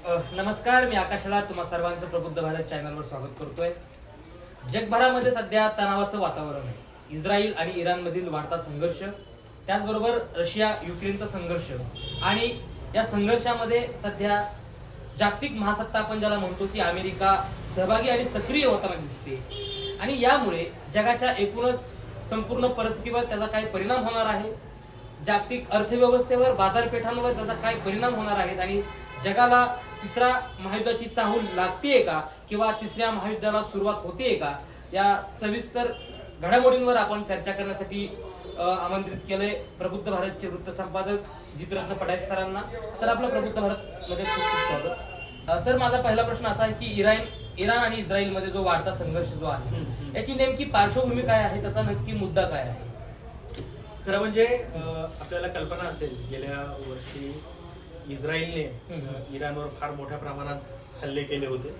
नमस्कार, मी आकाशाला तुम्हा सर्वांचं प्रबुद्ध भारत चॅनलवर स्वागत करतोय. जगभरामध्ये सध्या तणावाचं वातावरण आहे. इस्रायल आणि इराणमधील वाढता संघर्ष, त्याचबरोबर रशिया युक्रेनचा संघर्ष आणि या संघर्षामध्ये सध्या जागतिक महासत्ता आपण ज्याला म्हणतो ती अमेरिका सहभागी आणि सक्रिय होताना दिसते आणि यामुळे जगाच्या एकूणच संपूर्ण परिस्थितीवर त्याचा काय परिणाम होणार आहे, जागतिक अर्थव्यवस्थेवर, बाजारपेठांवर त्याचा काय परिणाम होणार आहेत आणि जगाला तिसरा महायुद्धाची चाहूल लागतेय का किंवा तिसऱ्या महायुद्धाला सुरुवात होतेय का, या सविस्तर घडामोडींवर आपण चर्चा करण्यासाठी आमंत्रित केलंय प्रबुद्ध भारतचे वृत्त संपादक जितरत्न पटायत सरांना. सर, आपलं प्रबुद्ध भारत मध्ये खूप खूप स्वागत. सर, माझा पहिला प्रश्न असा आहे की इराण आणि इस्रायल मध्ये जो वाढता संघर्ष जो आहे याची नेमकी पार्श्वभूमी काय आहे, त्याचा नक्की मुद्दा काय आहे? खरं म्हणजे आपल्याला कल्पना असेल, गेल्या वर्षी इस्रायलने इराणवर फार मोठ्या प्रमाणात हल्ले केले होते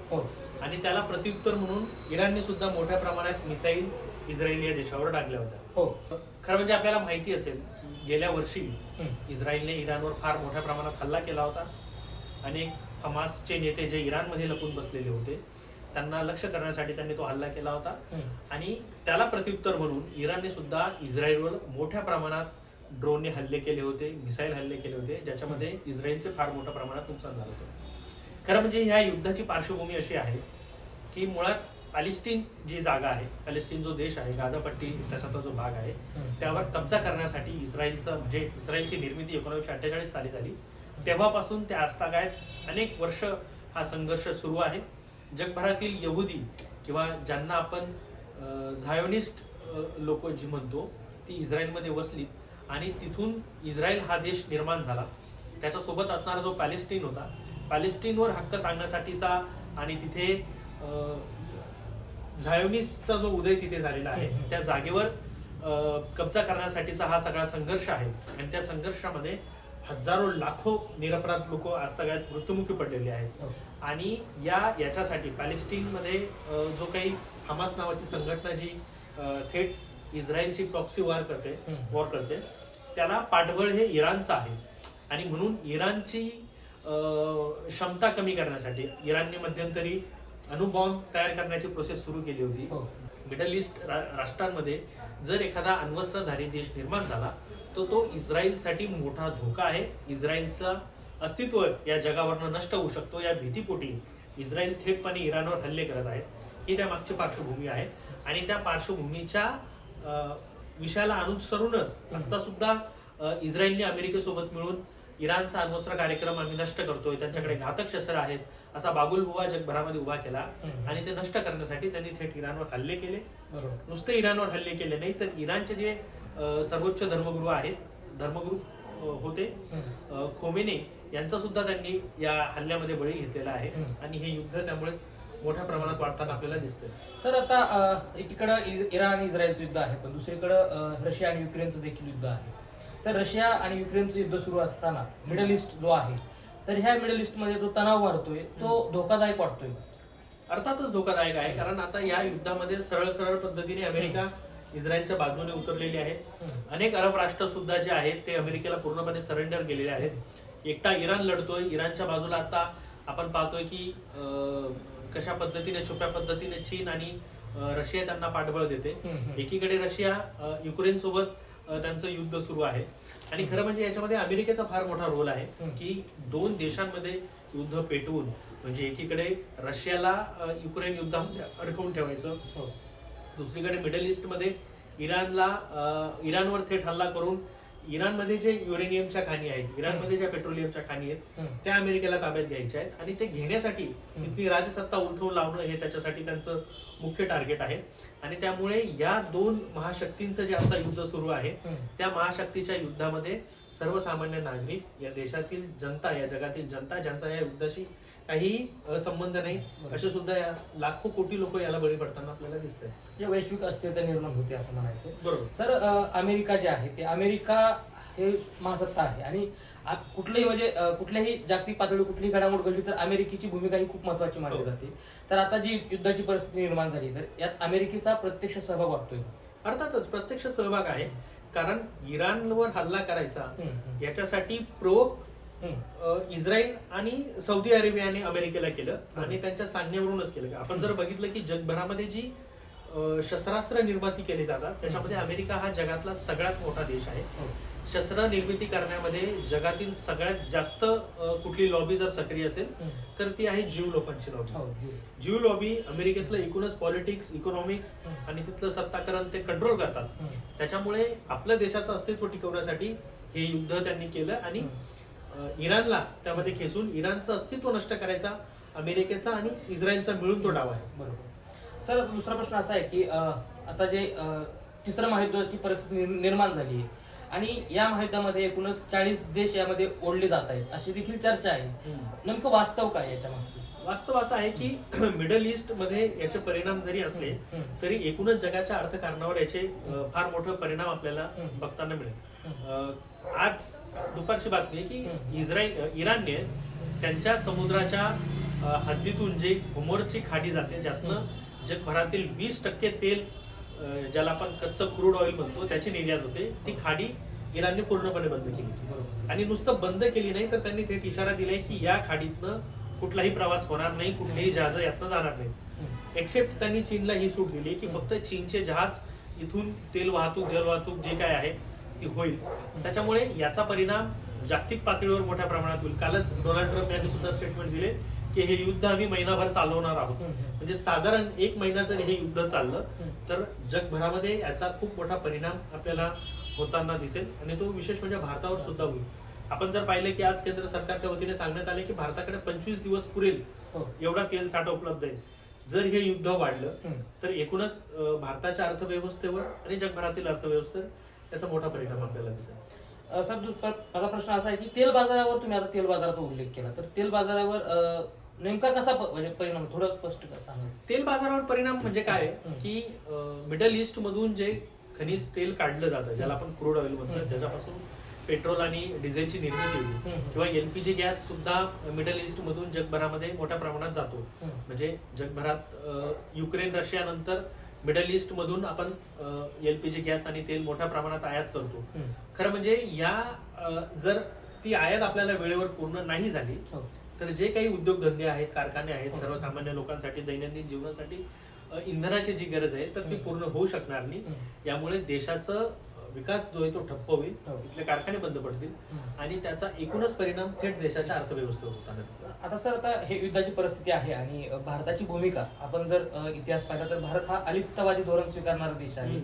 आणि त्याला प्रत्युत्तर म्हणून इराणने सुद्धा मोठ्या प्रमाणात मिसाईल इस्रायल या देशावर टाकल्या होत्या. खरं म्हणजे आपल्याला माहिती असेल, गेल्या वर्षी इस्रायलने इराणवर फार मोठ्या प्रमाणात हल्ला केला होता. अनेक हमासचे नेते जे इराणमध्ये लपून बसलेले होते त्यांना लक्ष्य करण्यासाठी त्यांनी तो हल्ला केला होता आणि त्याला प्रत्युत्तर म्हणून इराणने सुद्धा इस्रायलवर मोठ्या प्रमाणात ड्रोनने हल्ले केले होते, मिसाईल हल्ले केले होते, ज्याच्यामध्ये इस्रायलचे फार मोठ्या प्रमाणात नुकसान झालं होतं. खरं म्हणजे ह्या युद्धाची पार्श्वभूमी अशी आहे की मुळात पॅलेस्टीन जी जागा आहे, पॅलेस्टीन जो देश आहे, गाझापट्टी त्याचा जो भाग आहे, त्यावर कब्जा करण्यासाठी इस्रायलची निर्मिती 1948 साली झाली. तेव्हापासून त्या आजतागायत अनेक वर्ष हा संघर्ष सुरू आहे. जगभरातील यहुदी किंवा ज्यांना आपण झायोनिस्ट लोक जी म्हणतो ती इस्रायलमध्ये वसलीत आणि तिथून इस्रायल हा देश निर्माण झाला. त्याच्यासोबत असणारा जो पॅलेस्टीन होता, पॅलेस्टीनवर हक्क सांगण्यासाठीचा आणि तिथे झायोनिस्टचा जो उदय तिथे झालेला आहे त्या जागेवर कब्जा करण्यासाठीचा हा सगळा संघर्ष आहे आणि त्या संघर्षामध्ये हजारो लाखो निरपराध लोक आजतागायत मृत्युमुखी पडलेले आहेत. आणि याच्यासाठी पॅलेस्टीनमध्ये जो काही हमास नावाची संघटना जी थेट इस्रायलची प्रॉक्सी वॉर करते त्याला पाठबळ हे इराणचं आहे आणि म्हणून इराणची क्षमता कमी करण्यासाठी इराणने मध्यंतरी अणुबॉम्ब तयार करण्याची प्रोसेस सुरू केली होती. मिडल ईस्ट राष्ट्रांमध्ये जर एखादा अण्वस्त्रधारी देश निर्माण झाला तर तो इस्रायलसाठी मोठा धोका आहे. इस्रायलचं अस्तित्व या जगावरनं नष्ट होऊ शकतो. या भीतीपोटी इस्रायल थेटपणे इराणवर हल्ले करत आहे. ही त्या मागची पार्श्वभूमी आहे आणि त्या पार्श्वभूमीच्या विषयाला अनुसरूनच आता सुद्धा इस्रायलने अमेरिकेसोबत मिळून इराणचा अण्वस्त्र कार्यक्रम आम्ही नष्ट करतोय, त्यांच्याकडे घातक शस्त्र आहेत असा बागुलबुवा जगभरामध्ये उभा केला आणि ते नष्ट करण्यासाठी त्यांनी थेट इराणवर हल्ले केले. नुसते इराणवर हल्ले केले नाही तर इराणचे जे सर्वोच्च धर्मगुरू होते खोमेनी यांचा सुद्धा त्यांनी या हल्ल्यामध्ये बळी घेतलेला आहे आणि हे युद्ध त्यामुळेच मोठ्या प्रमाणात वाढताना आपल्याला दिसतंय. तर आता एकीकडं इराण आणि इस्रायलचं युद्ध आहे, पण दुसरीकडं रशिया आणि युक्रेनचं देखील युद्ध आहे. तर रशिया आणि युक्रेनचं युद्ध सुरू असताना मिडल ईस्ट जो आहे, तर ह्या मिडल ईस्ट मध्ये जो तणाव वाढतोय तो धोकादायक वाटतोय. अर्थातच धोकादायक आहे, कारण आता या युद्धामध्ये सरळ पद्धतीने अमेरिका इस्रायलच्या बाजूने उतरलेली आहे. अनेक अरब राष्ट्र सुद्धा जे आहेत ते अमेरिकेला पूर्णपणे सरेंडर केलेले आहेत. एकटा इराण लढतोय. इराणच्या बाजूला आता आपण पाहतोय की कशा पद्धतीने छुप्या पद्धतीने चीन आणि रशिया त्यांना पाठबळ देते. एकीकडे रशिया युक्रेन सोबत त्यांचं युद्ध सुरू आहे आणि खरं म्हणजे याच्यामध्ये अमेरिकेचा फार मोठा रोल आहे की दोन देशांमध्ये युद्ध पेटवून म्हणजे एकीकडे रशियाला युक्रेन युद्धामध्ये अडकवून ठेवायचं, दुसरीकडे मिडल ईस्ट मध्ये इराणवर थेट हल्ला करून इराणमध्ये जे युरेनियमच्या खाणी आहेत, इराणमध्ये ज्या पेट्रोलियमच्या खाणी आहेत त्या अमेरिकेला ताब्यात घ्यायच्या आहेत आणि ते घेण्यासाठी तिथली राजसत्ता उलथवून लावणं हे त्याच्यासाठी त्यांचं मुख्य टार्गेट आहे. आणि त्यामुळे या दोन महाशक्तींचं जे आता युद्ध सुरू आहे त्या महाशक्तीच्या युद्धामध्ये सर्वसामान्य नागरिक, या देशातील जनता, या जगातील जनता ज्यांचा या युद्धाशी काही संबंध नाही असे सुद्धा या लाखो कोटी लोक याला बळी पडताना आपल्याला दिसतंय. वैश्विक अस्थिरता निर्माण होते असं म्हणायचं. बरोबर. सर, अमेरिका जे आहे ते अमेरिका हे महासत्ता आहे आणि कुठल्याही जागतिक पातळीवर कुठलीही घडामोड घडली तर अमेरिकेची भूमिका ही खूप महत्वाची मानली जाते. तर आता जी युद्धाची परिस्थिती निर्माण झाली तर यात अमेरिकेचा प्रत्यक्ष सहभाग वाटतोय. अर्थातच प्रत्यक्ष सहभाग आहे, कारण इराणवर हल्ला करायचा याच्यासाठी इस्रायल आणि सौदी अरेबियाने अमेरिकेला केलं आणि त्यांच्या सांगण्यावरूनच केलं. आपण जर बघितलं की जगभरामध्ये जी शस्त्रास्त्र निर्मिती केली जातात त्याच्यामध्ये अमेरिका हा जगातला सगळ्यात मोठा देश आहे. शस्त्र निर्मिती करण्यामध्ये जगातील सगळ्यात जास्त कुठली लॉबी जर सक्रिय असेल तर ती आहे ज्यू लोकांची लॉबी. ज्यू लॉबी अमेरिकेतलं एकूणच पॉलिटिक्स, इकॉनॉमिक्स आणि तिथलं सत्ताकरण ते कंट्रोल करतात. त्याच्यामुळे आपल्या देशाचं अस्तित्व टिकवण्यासाठी हे युद्ध त्यांनी केलं आणि इराणला त्यामध्ये खेचून इराणचं अस्तित्व नष्ट करायचा अमेरिकेचा आणि इस्रायलचा मिळून तो डाव आहे. बरोबर. सर दुसरा प्रश्न असा आहे की आता जे तिसऱ्या महायुद्धाची परिस्थिती निर्माण झाली आहे आणि या महायुद्धामध्ये एकूणच 40 देश यामध्ये ओढले जात आहेत अशी देखील चर्चा आहे. नेमकं वास्तव काय याच्या मागचं? वास्तव असं आहे की मिडल ईस्ट मध्ये याचे परिणाम जरी असले तरी एकूणच जगाच्या अर्थकारणावर याचे फार मोठे परिणाम आपल्याला बघताना मिळेल. आज दुपारची बातमी आहे की इराणने त्यांच्या समुद्राच्या हद्दीतून जे होमोरची खाडी जाते ज्यातनं जगभरातील 20% तेल ज्याला आपण कच्चं क्रूड ऑइल म्हणतो त्याची निर्यात होते, ती खाडी इराणने पूर्णपणे बंद केली. आणि नुसतं बंद केली नाही तर त्यांनी थेट इशारा दिलाय की या खाडीतनं कुठलाही प्रवास होणार नाही, कुठलीही जहाज यातनं जाणार नाही. एक्सेप्ट त्यांनी चीनला ही सूट दिली की फक्त चीनचे जहाज इथून तेल वाहतूक, जल वाहतूक जे काय आहे ती होईल. त्याच्यामुळे याचा परिणाम जागतिक पातळीवर मोठ्या प्रमाणात होईल. कालच डोनाल्ड ट्रम्प यांनी सुद्धा स्टेटमेंट दिले की हे युद्ध आम्ही महिनाभर चालवणार आहोत. म्हणजे साधारण 1 महिना जर हे युद्ध चाललं तर जगभरामध्ये याचा खूप मोठा परिणाम आपल्याला होताना दिसेल आणि तो विशेष म्हणजे भारतावर सुद्धा होईल. आपण जर पाहिलं की आज केंद्र सरकारच्या वतीने सांगण्यात आले की भारताकडे 25 दिवस पुरेल एवढा तेल साठा उपलब्ध आहे. जर हे युद्ध वाढलं तर एकूणच भारताच्या अर्थव्यवस्थेवर आणि जगभरातील अर्थव्यवस्थेवर याचा मोठा परिणाम आपल्याला दिसेल. सर माझा प्रश्न असा आहे की तेल बाजारावर तुम्ही आता तेल बाजाराचा उल्लेख केला तर तेल बाजारावर नेमका कसा म्हणजे परिणाम थोडं स्पष्ट सांगा. तेल बाजारावर परिणाम म्हणजे काय की मिडल ईस्ट मधून जे खनिज तेल काढलं जातं ज्याला आपण क्रूड ऑइल म्हणतो ज्याच्यापासून पेट्रोल आणि डिझेलची निर्मिती होती किंवा एलपीजी गॅस सुद्धा मिडल ईस्ट मधून जगभरामध्ये मोठ्या प्रमाणात जातो. म्हणजे जगभरात युक्रेन रशिया नंतर मिडल ईस्ट मधून आपण एलपीजी गॅस आणि तेल मोठ्या प्रमाणात आयात करतो. खरं म्हणजे या जर ती आयात आपल्याला वेळेवर पूर्ण नाही झाली तर जे काही उद्योगधंदे आहेत, कारखाने आहेत, सर्वसामान्य लोकांसाठी दैनंदिन जीवनासाठी इंधनाची जी गरज आहे तर ती पूर्ण होऊ शकणार नाही. यामुळे देशाचं विकास जो आहे तो ठप्प होईल, इथले कारखाने बंद पडतील आणि त्याचा एकूणच परिणाम थेट देशाच्या अर्थव्यवस्थेवर होताना दिसला. आता सर आता हे युद्धाची परिस्थिती आहे आणि भारताची भूमिका आपण जर इतिहास पाहिला तर भारत हा अलिप्तवादी धोरण स्वीकारणारा देश आहे.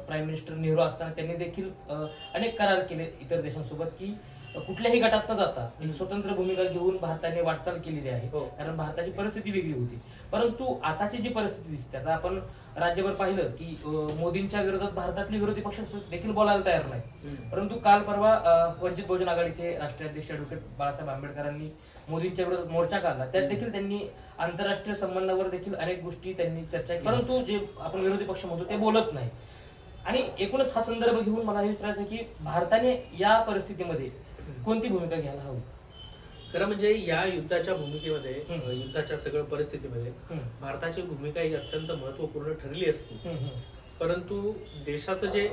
प्राईम मिनिस्टर नेहरू असताना त्यांनी देखील अनेक करार केले इतर देशांसोबत की कुठल्याही गटात न जाता एक स्वतंत्र भूमिका घेऊन भारताने वाटचाल केलेली आहे. कारण भारताची परिस्थिती वेगळी होती. परंतु आताची जी परिस्थिती दिसते आता आपण राज्यभर पाहिलं की मोदींच्या विरोधात भारतातले विरोधी पक्ष देखील बोलायला तयार नाही. परंतु काल परवा वंचित बहुजन आघाडीचे राष्ट्रीय अध्यक्ष ॲडव्होकेट बाळासाहेब आंबेडकरांनी मोदींच्या विरोधात मोर्चा काढला. त्यात देखील त्यांनी आंतरराष्ट्रीय संबंधावर देखील अनेक गोष्टी त्यांनी चर्चा केली. परंतु जे आपण विरोधी पक्ष म्हणतो ते बोलत नाही. आणि एकूणच हा संदर्भ घेऊन मला हे विचारायचं की भारताने या परिस्थितीमध्ये कोणती भूमिका घ्यायला हवी? खरं म्हणजे या युद्धाच्या भूमिकेमध्ये युद्धाच्या सगळ्या परिस्थितीमध्ये भारताची भूमिका ही अत्यंत महत्वपूर्ण ठरली असती. परंतु देशाचं जे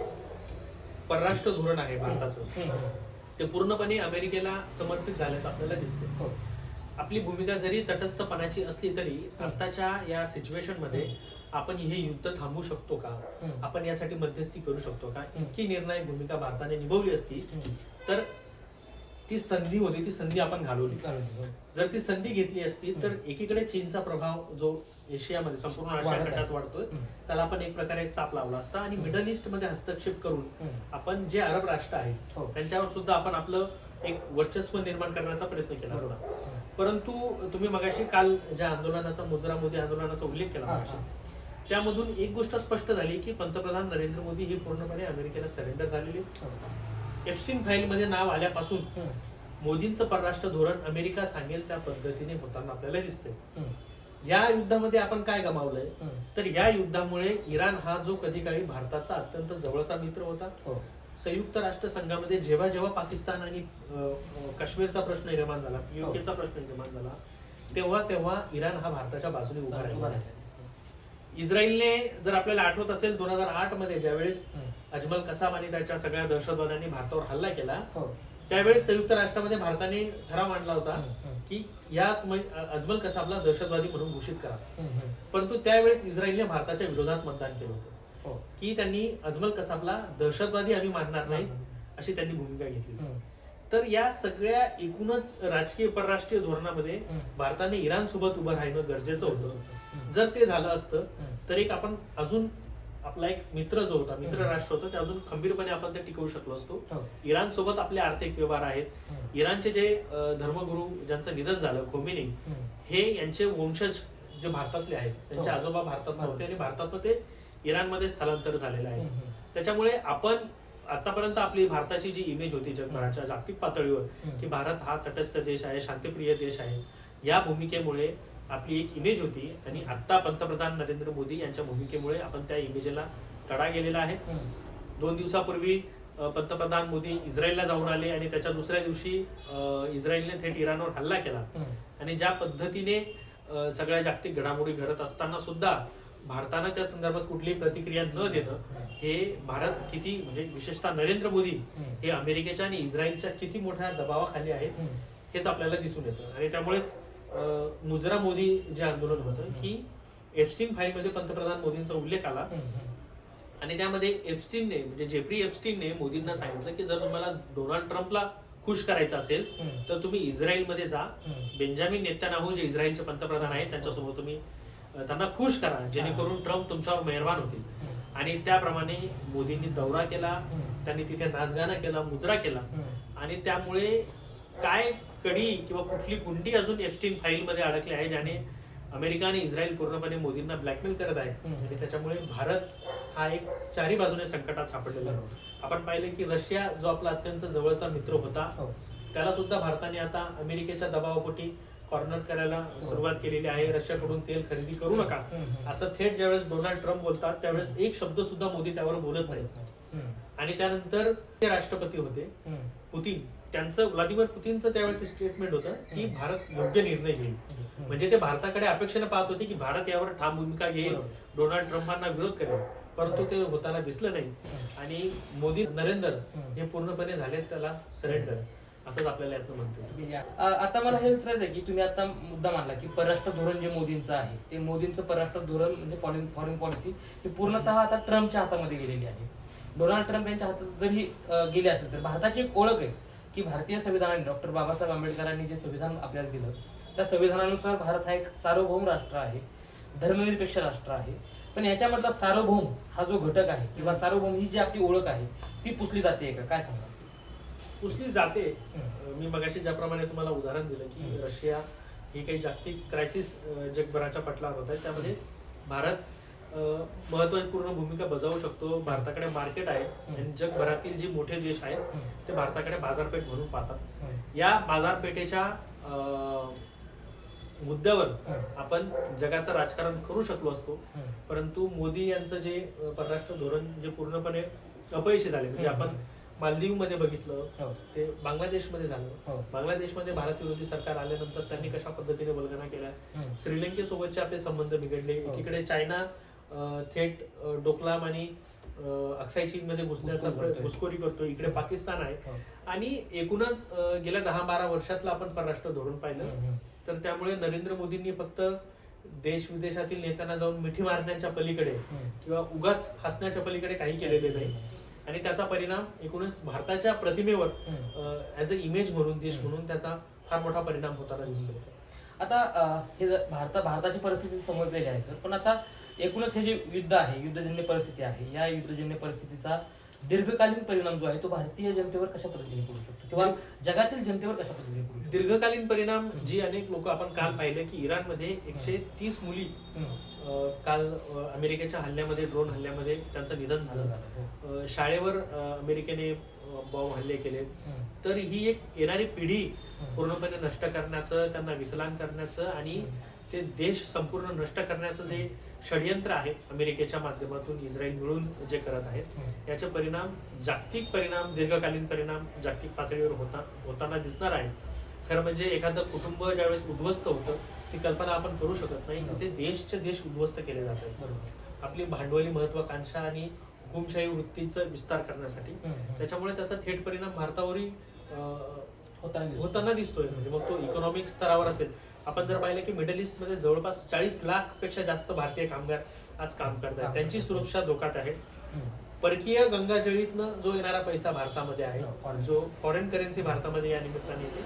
परराष्ट्र धोरण आहे भारताचं ते पूर्णपणे अमेरिकेला समर्पित झाल्याचं आपल्याला दिसते. आपली भूमिका जरी तटस्थपणाची असली तरी आताच्या या सिच्युएशन मध्ये आपण हे युद्ध थांबवू शकतो का, आपण यासाठी मध्यस्थी करू शकतो का, इतकी निर्णायक भूमिका भारताने निभावली असती तर ती संधी होती, ती संधी आपण घालवली. जर ती संधी घेतली असती तर एकीकडे चीनचा प्रभाव जो एशियामध्ये संपूर्ण आशिया खंडात वाढतोय त्याला आपण एक प्रकारे चाप लावला असता आणि मिडल ईस्ट मध्ये हस्तक्षेप करून आपण जे अरब राष्ट्र आहेत त्यांच्यावर सुद्धा आपण आपलं एक वर्चस्व निर्माण करण्याचा प्रयत्न केला असता. परंतु तुम्ही मगाशी काल ज्या आंदोलनाचा मुजरा मोदी आंदोलनाचा उल्लेख केला मगाशी त्यामधून एक गोष्ट स्पष्ट झाली की पंतप्रधान नरेंद्र मोदी ही पूर्णपणे अमेरिकेला सरेंडर झालेली. एप्स्टीन फाईल मध्ये नाव आल्यापासून मोदींचं परराष्ट्र धोरण अमेरिका सांगेल त्या पद्धतीने होताना आपल्याला दिसते. या युद्धामध्ये आपण काय गमावलंय तर या युद्धामुळे इराण हा जो कधी काळी भारताचा अत्यंत जवळचा मित्र होता, संयुक्त राष्ट्र संघामध्ये जेव्हा जेव्हा पाकिस्तान आणि काश्मीरचा प्रश्न निर्माण झाला, पीओकेचा प्रश्न निर्माण झाला तेव्हा तेव्हा इराण हा भारताच्या बाजूने उभा राहिला. इस्रायलने जर आपल्याला आठवत असेल 2008 मध्ये ज्यावेळेस अजमल कसाब आणि त्याच्या सगळ्या दहशतवाद्यांनी भारतावर हल्ला केला त्यावेळेस संयुक्त राष्ट्रामध्ये भारताने ठराव मांडला होता की या अजमल कसाबला दहशतवादी म्हणून घोषित करा. परंतु त्यावेळेस इस्रायलने भारताच्या विरोधात मतदान केलं होतं की त्यांनी अजमल कसाबला दहशतवादी आम्ही मानणार नाही अशी त्यांनी भूमिका घेतली. तर या सगळ्या एकूणच राजकीय परराष्ट्रीय धोरणामध्ये भारताने इराण सोबत उभं राहणं गरजेचं होतं. जर ते झालं असतं तर एक आपण अजून आपला एक मित्र जो होता, मित्र राष्ट्र होतं, ते अजून खंबीरपणे आपण ते टिकवू शकलो असतो. इराण सोबत आपले आर्थिक व्यवहार आहेत. इराणचे जे धर्मगुरू ज्यांचं निधन झालं, खोमेनी, हे यांचे वंशज जे भारतातले आहेत, त्यांचे आजोबा भारतात नव्हते आणि भारतातून ते इराणमध्ये स्थलांतर झालेलं आहे. त्याच्यामुळे आपण आतापर्यंत आपली भारताची जी इमेज होती जगभराच्या जागतिक पातळीवर की भारत हा तटस्थ देश आहे, शांतिप्रिय देश आहे, या भूमिकेमुळे आपली एक इमेज होती. आणि आता पंतप्रधान नरेंद्र मोदी यांच्या भूमिकेमुळे आपण त्या इमेजला तडा गेलेला आहे. 2 दिवसापूर्वी पंतप्रधान मोदी इस्रायलला जाऊन आले आणि त्याच्या दुसऱ्या दिवशी इस्रायलने थेट इराणवर हल्ला केला. आणि ज्या पद्धतीने सगळ्या जागतिक घडामोडी घडत असताना सुद्धा भारतानं त्या संदर्भात कुठलीही प्रतिक्रिया न देणं, हे भारत किती, म्हणजे विशेषतः नरेंद्र मोदी हे अमेरिकेच्या आणि इस्रायलच्या किती मोठ्या दबावाखाली आहेत हेच आपल्याला दिसून येतं. आणि त्यामुळेच मुजरा मोदी जे आंदोलन होतं की एप्स्टीन फाईल मध्ये पंतप्रधान मोदींचा उल्लेख आला आणि त्यामध्ये एप्स्टीनने, म्हणजे जेफ्री एप्स्टीनने मोदींना सांगितलं की जर तुम्हाला डोनाल्ड ट्रम्पला खुश करायचं असेल तर तुम्ही इस्रायलमध्ये जा, बेंजामिन नेतान्याहू जे इस्रायलचे पंतप्रधान आहेत त्यांच्यासोबत तुम्ही त्यांना खुश करा, जेणेकरून ट्रम्प तुमच्यावर मेहरबान होतील. आणि त्याप्रमाणे मोदींनी दौरा केला, त्यांनी तिथे नाचगाणं केला, मुजरा केला. आणि त्यामुळे काय कडी किंवा कुठली कुंडी अजून एप्स्टीन फाईल मध्ये अडकली आहे ज्याने अमेरिका आणि इस्रायल पूर्णपणे मोदींना ब्लॅकमेल करत आहे. आणि त्याच्यामुळे भारत हा एक चारी बाजूने संकटात सापडलेला आहे. आपण पाहिले की रशिया जो आपला अत्यंत जवळचा मित्र होता, त्याला सुद्धा भारताने आता अमेरिकेच्या दबावापोटी कॉर्नर करायला सुरुवात केलेली आहे. रशियाकडून तेल खरेदी करू नका असं थेट ज्यावेळेस डोनाल्ड ट्रम्प बोलतात त्यावेळेस एक शब्द सुद्धा मोदी त्यावर बोलत नाही. आणि त्यानंतर ते राष्ट्रपती होते पुतीन, त्यांचं व्लादिमीर पुतीनचं त्यावेळेस स्टेटमेंट होतं की भारत योग्य निर्णय घेईल. म्हणजे ते भारताकडे अपेक्षेने पाहत होते की भारत यावर ठाम भूमिका घेईल, डोनाल्ड ट्रम्पांना विरोध करेल. परंतु ते होताना दिसलं नाही. आणि मोदी नरेंद्र हे पूर्णपणे झाले त्याला सरेंडर, असंच आपल्याला यातनं म्हणतो. आता मला हे विचारायचं आहे की तुम्ही आता मुद्दा मांडला की परराष्ट्र धोरण जे मोदींचं आहे ते मोदींचं परराष्ट्र धोरण म्हणजे फॉरेन पॉलिसी ही पूर्णतः आता ट्रम्पच्या हातामध्ये गेलेली आहे. डोनाल्ड ट्रम्प यांच्या हातात जरी गेले असेल तर भारताची एक ओळख आहे की भारतीय संविधानाने, डॉक्टर बाबासाहेब आंबेडकरांनी जे संविधान आपल्याला दिलं त्या संविधानानुसार भारत हा एक सार्वभौम राष्ट्र आहे, धर्मनिरपेक्ष राष्ट्र आहे. पण याच्यामधला सार्वभौम हा जो घटक आहे किंवा सार्वभौम ही जी आपली ओळख आहे ती पुसली जाते का, काय सांगा? पुसली जाते. मी मगाशी ज्याप्रमाणे तुम्हाला उदाहरण दिलं की रशिया ही काही जागतिक क्रायसिस जगभराच्या पटलावर होत आहे, त्यामध्ये भारत महत्वपूर्ण भूमिका बजावू शकतो. भारताकडे मार्केट आहे आणि जगभरातील जे मोठे देश आहेत ते भारताकडे बाजारपेठ म्हणून पाहतात. या बाजारपेठेच्या मुद्द्यावर आपण जगाचं राजकारण करू शकलो असतो. परंतु मोदी यांचं जे परराष्ट्र धोरण जे पूर्णपणे अपयशी झाले, म्हणजे आपण मालदीव मध्ये बघितलं, ते बांगलादेशमध्ये झालं. बांगलादेशमध्ये भारत विरोधी सरकार आल्यानंतर त्यांनी कशा पद्धतीने वल्गना केल्या, श्रीलंकेसोबतचे आपले संबंध बिघडले. एकीकडे चायना थेट डोकलाम आणि अक्साई चीन मध्ये घुसखोरी करतो, इकडे पाकिस्तान आहे. आणि एकूणच गेल्या 10-12 वर्षातलं आपण परराष्ट्र धोरण पाहिलं तर त्यामुळे नरेंद्र मोदींनी फक्त देश विदेशातील नेत्यांना जाऊन मिठी मारण्याच्या पलीकडे किंवा उगाच हसण्याच्या पलीकडे काही केलेले नाही. आणि त्याचा परिणाम एकूणच भारताच्या प्रतिमेवर ऍज अ इमेज म्हणून, देश म्हणून त्याचा फार मोठा परिणाम होताना दिसतो. आता हे भारताची परिस्थिती समजलेली आहे सर, पण आता एकूणच हे जे युद्ध आहे, युद्धजन्य परिस्थिती आहे, या युद्धजन्य परिस्थितीचा दीर्घकालीन परिणाम जो आहे तो भारतीय जनतेवर कशा पद्धतीने पडू शकतो किंवा जगातील जनतेवर कशा पद्धतीने पडू शकतो? दीर्घकालीन परिणाम जी अनेक लोक आपण काल पाहिले की इराणमध्ये 130 मुली काल अमेरिकेच्या हल्ल्यामध्ये, ड्रोन हल्ल्यामध्ये त्यांचं निधन झालं. शाळेवर अमेरिकेने बॉम्ब हल्ले केले. तर ही एक येणारी पिढी पूर्णपणे नष्ट करण्याचं, त्यांना विकलांग करण्याचं आणि ते देश संपूर्ण नष्ट करण्याचं जे षडयंत्र आहे अमेरिकेच्या माध्यमातून इस्रायल मिळून जे करत आहेत, याचे परिणाम, जागतिक परिणाम, दीर्घकालीन परिणाम जागतिक पातळीवर होताना दिसणार आहे. खरं म्हणजे एखादं कुटुंब ज्यावेळेस उद्ध्वस्त होतं ती कल्पना आपण करू शकत नाही की ते देशचे देश उद्ध्वस्त केले जात आहेत आपली भांडवली महत्वाकांक्षा आणि हुकुमशाही वृत्तीचा विस्तार करण्यासाठी. त्याच्यामुळे त्याचा थेट परिणाम भारतावरही होताना दिसतोय. म्हणजे मग तो इकॉनॉमिक स्तरावर असेल. आपण जर पाहिलं की मिडल ईस्ट मध्ये जवळपास 40 लाख पेक्षा जास्त भारतीय कामगार आज काम करतात. त्यांची सुरक्षा धोक्यात आहे. परकीय गंगाजळीतनं जो येणारा पैसा भारतामध्ये आहे, जो फॉरेन करन्सी भारतामध्ये या निमित्ताने येते,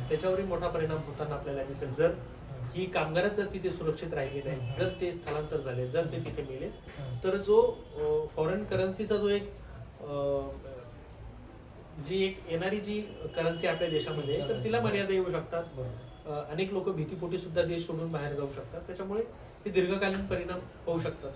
त्याच्यावरही मोठा परिणाम होताना आपल्याला दिसेल. जर ही कामगारच जर तिथे सुरक्षित राहिली नाही, जर ते स्थलांतर झाले, जर ते तिथे मेले, तर जो फॉरेन करन्सीचा जो एक येणारी जी करन्सी आपल्या देशामध्ये आहे, तर तिला मर्यादा येऊ शकतात. अनेक लोक भीतीपोटी सुद्धा देश सोडून बाहेर जाऊ शकतात. त्याच्यामुळे हे दीर्घकालीन परिणाम होऊ शकतात.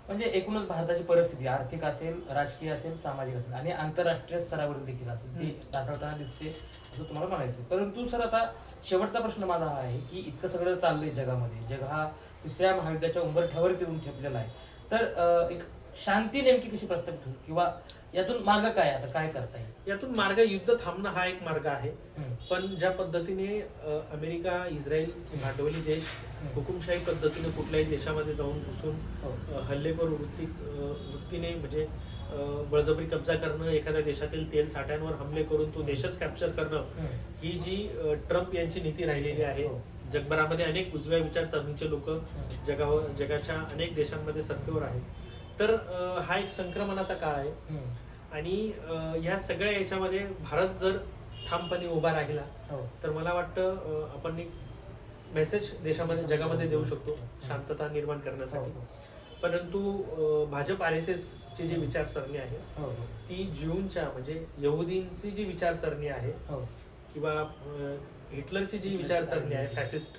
म्हणजे एकूणच भारताची परिस्थिती आर्थिक असेल, राजकीय असेल, सामाजिक असेल आणि आंतरराष्ट्रीय स्तरावरील देखील असेल ती ढासळताना दिसते असं तुम्हाला म्हणायचं. परंतु सर आता शेवटचा प्रश्न माझा हा आहे की इतकं सगळं चाललंय जगामध्ये, जग हा तिसऱ्या महायुद्धाच्या उंबरठ्यावरच येऊन ठेपलेला आहे, तर एक शांती नेमकी कशी प्रस्थापित होईल किंवा यातून मार्ग काय, आता काय करता येईल? यातून मार्ग युद्ध थांबणं हा एक मार्ग आहे. पण ज्या पद्धतीने अमेरिका, इस्रायल भांडवली देश हुकुमशाही पद्धतीने कुठल्याही देशामध्ये जाऊन घुसून हल्लेखोर वृत्तीने म्हणजे बळजबरी कब्जा करणं, एखाद्या देशातील तेल साठ्यांवर हमले करून तो देशच कॅप्चर करणं, ही जी ट्रम्प यांची नीती राहिलेली आहे. जगभरामध्ये अनेक उजव्या विचारसरणीचे लोक जगाच्या अनेक देशांमध्ये सत्तेवर आहेत. तर हा एक संक्रमणाचा काळ आहे. आणि ह्या सगळ्या याच्यामध्ये भारत जर ठामपणे उभा राहिला तर मला वाटतं आपण एक मेसेज देशामध्ये, जगामध्ये देऊ शकतो शांतता निर्माण करण्यासाठी. परंतु भाजप RSS ची जी विचारसरणी आहे ती ज्यूंच्या म्हणजे यहुदींची जी विचारसरणी आहे किंवा हिटलरची जी विचारसरणी आहे फॅसिस्ट,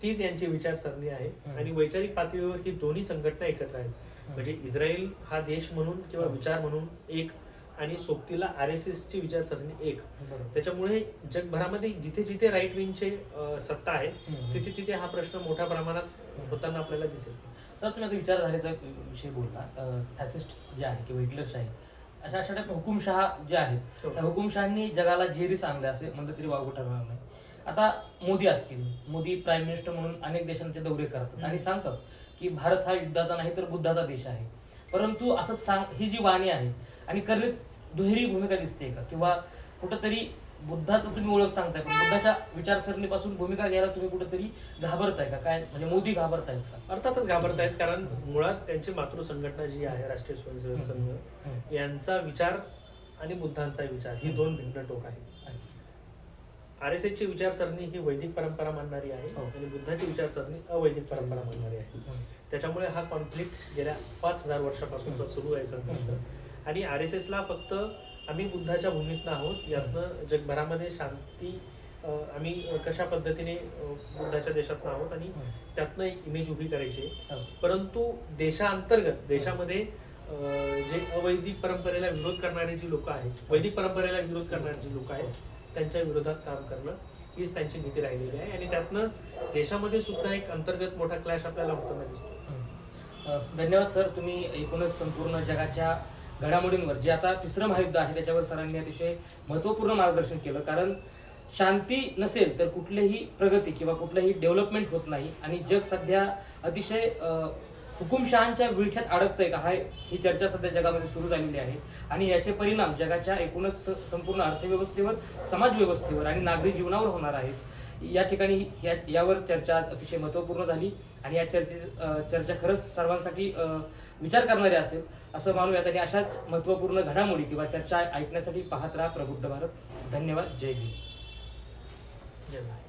तीच यांची विचारसरणी आहे. आणि वैचारिक पातळीवर ही दोन्ही संघटना एकत्र आहेत. म्हणजे इस्रायल हा देश म्हणून किंवा विचार म्हणून एक आणि सोबतीला RSS ची विचारसरणी एक. त्याच्यामुळे जगभरामध्ये जिथे जिथे राईट विंगचे सत्ता आहे तिथे तिथे हा प्रश्न मोठ्या प्रमाणात होताना आपल्याला दिसेल. तर तुम्ही आता विचारधारेचा विषय बोलता, फॅसिस्ट जे आहे किंवा हिटलरशाही अशा अशा टाईप हुकुमशहा जे आहेत, त्या हुकुमशहांनी जगाला झेरीस आणले असे म्हणलं तरी वावगं ठरणार नाही. आता मोदी असतील, मोदी प्राईम मिनिस्टर म्हणून अनेक देशांचे दौरे करतात आणि सांगतात की भारत हा युद्धाचा नाही तर बुद्धाचा देश आहे. परंतु असं ही जी वाणी आहे आणि करण्यात दुहेरी भूमिका दिसते का, किंवा कुठंतरी बुद्धाचं तुम्ही ओळख सांगताय पण बुद्धाच्या विचारसरणीपासून भूमिका घ्यायला तुम्ही कुठेतरी घाबरताय का, काय म्हणजे मोदी घाबरतायत का? अर्थातच घाबरतायत. कारण मुळात त्यांची मातृ संघटना जी आहे राष्ट्रीय स्वयंसेवक संघ, यांचा विचार आणि बुद्धांचा विचार ही दोन भिन्न टोक आहेत. RSS ची विचारसरणी ही वैदिक परंपरा मानणारी आहे आणि बुद्धाची विचारसरणी अवैदिक परंपरा मानणारी आहे. त्याच्यामुळे हा कॉन्फ्लिक्ट गेल्या 5000 वर्षापासूनचा सुरू आहे संघर्ष. आणि RSS ला फक्त आम्ही बुद्धाच्या भूमीतनं आहोत, यातनं जगभरामध्ये शांती आम्ही कशा पद्धतीने बुद्धाच्या देशातनं आहोत आणि त्यातनं एक इमेज उभी करायची. परंतु देशांतर्गत देशामध्ये जे अवैदिक परंपरेला विरोध करणारे जी लोक आहेत, वैदिक परंपरेला विरोध करणारे जी लोक आहेत, त्यांच्या विरोधात काम करणं हीच त्यांची नीती राहिलेली आहे. आणि त्यातनं देशामध्ये सुद्धा एक अंतर्गत मोठा क्लॅश आपल्याला होताना दिसतो. धन्यवाद सर. तुम्ही एकूणच संपूर्ण जगाच्या घडामोडींवर जे आता तिसरं महायुद्ध आहे त्याच्यावर सरांनी अतिशय महत्त्वपूर्ण मार्गदर्शन केलं. कारण शांती नसेल तर कुठलीही प्रगती किंवा कुठलंही डेव्हलपमेंट होत नाही. आणि जग सध्या अतिशय हुकुमशहांच्या विळख्यात अडकतंय का, ही चर्चा सध्या जगामध्ये सुरू झालेली आहे. आणि याचे परिणाम जगाच्या एकूणच संपूर्ण अर्थव्यवस्थेवर, समाज व्यवस्थेवर आणि नागरी जीवनावर होणार आहेत. या ठिकाणी यावर चर्चा अतिशय महत्त्वपूर्ण झाली आणि या चर्चा खरंच सर्वांसाठी विचार करणारी असेल असं मानूयात. आणि अशाच महत्त्वपूर्ण घडामोडी किंवा चर्चा ऐकण्यासाठी पाहत राहा प्रबुद्ध भारत. धन्यवाद. जय भीम. जय भारत.